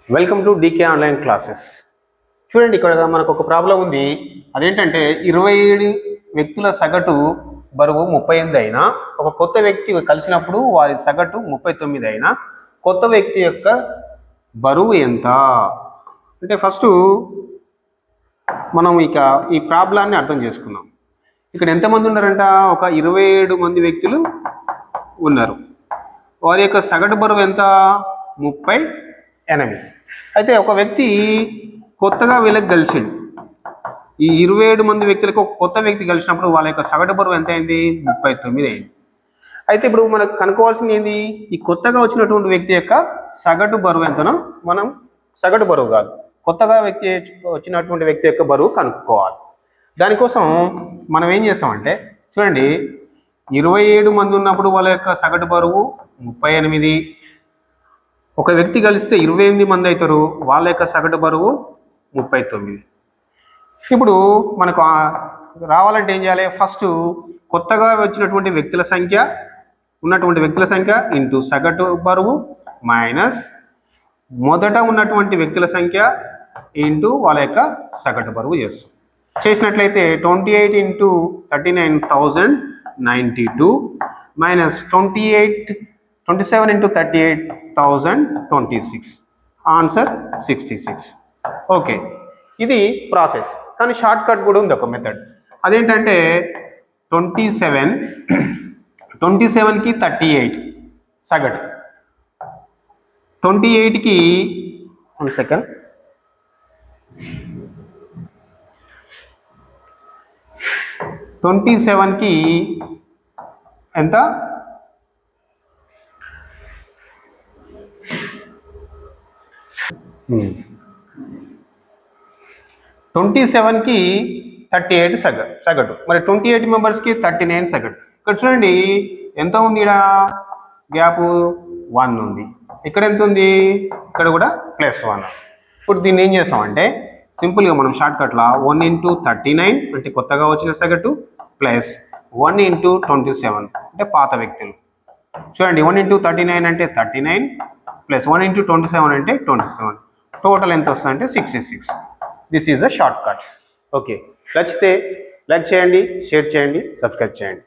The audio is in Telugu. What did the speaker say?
Welcome to DK online classes. చూడండి, ఇక్కడ మనకు ఒక ప్రాబ్లం ఉంది. అదేంటంటే 27 వ్యక్తుల సగటు బరువు 38 అయినా ఒక కొత్త వ్యక్తి కలిసినప్పుడు వారి సగటు 39 అయినా కొత్త వ్యక్తి యొక్క బరువు ఎంత అంటే ఫస్ట్ మనం ఈ ప్రాబ్లాన్ని అర్థం చేసుకుందాం. ఇక్కడ ఎంతమంది ఉన్నారంట? ఒక 27 మంది వ్యక్తులు ఉన్నారు. వారి యొక్క సగటు బరువు ఎంత? 38. అయితే ఒక వ్యక్తి కొత్తగా వీళ్ళకి కలిసిండు. ఈ 27 మంది వ్యక్తులకు ఒక కొత్త వ్యక్తి కలిసినప్పుడు వాళ్ళ యొక్క సగటు బరువు ఎంత అయింది? 39 అయింది. అయితే ఇప్పుడు మనకు కనుక్కోవాల్సింది ఏంది? ఈ కొత్తగా వచ్చినటువంటి వ్యక్తి యొక్క సగటు బరువు ఎంతనో మనం సగటు బరువు కాదు, కొత్తగా వచ్చినటువంటి వ్యక్తి యొక్క బరువు కనుక్కోవాలి. దానికోసం మనం ఏం చేస్తామంటే చూడండి, 27 మంది ఉన్నప్పుడు వాళ్ళ యొక్క సగటు బరువు 38. ఒక వ్యక్తి కలిస్తే 28 మంది అవుతారు, వాళ్ళ యొక్క సగటు బరువు 39. ఇప్పుడు మనకు రావాలంటే ఏం చేయాలి? ఫస్ట్ కొత్తగా వచ్చినటువంటి వ్యక్తుల సంఖ్య ఇంటూ సగటు బరువు మైనస్ మొదట ఉన్నటువంటి వ్యక్తుల సంఖ్య ఇంటూ వాళ్ళ యొక్క సగటు బరువు చేసినట్లయితే 28 into 39,092 minus 27 into 38,026, answer 66. Okay, ఇది ప్రాసెస్. కానీ షార్ట్ కట్ కూడా ఉంది, ఒక మెథడ్. అదేంటంటే 27కి 38 సగటు, 28కి 1 సెకండ్, 27కి ఎంత? 27కి 38 సగటు, మరి 28 మెంబర్స్కి 39 సగటు. ఇక్కడ చూడండి ఎంత ఉంది, ఇక్కడ గ్యాప్ 1 ఉంది, ఇక్కడ ఎంత ఉంది? ఇక్కడ కూడా +1. ఇప్పుడు దీన్ని ఏం చేస్తామంటే సింపుల్గా మనం షార్ట్ కట్లో 1 ఇంటూ 39 అంటే కొత్తగా వచ్చిన సగటు ప్లస్ 1 ఇంటూ 27 అంటే పాత వ్యక్తులు. చూడండి, 1 ఇంటూ 39 అంటే 39 ప్లస్ 1 ఇంటూ 27 అంటే 27. టోటల్ ఎంత వస్తుందంటే 66. This is the short cut. Okay, నచ్చితే లైక్ చేయండి, షేర్ చేయండి, సబ్స్క్రైబ్ చేయండి.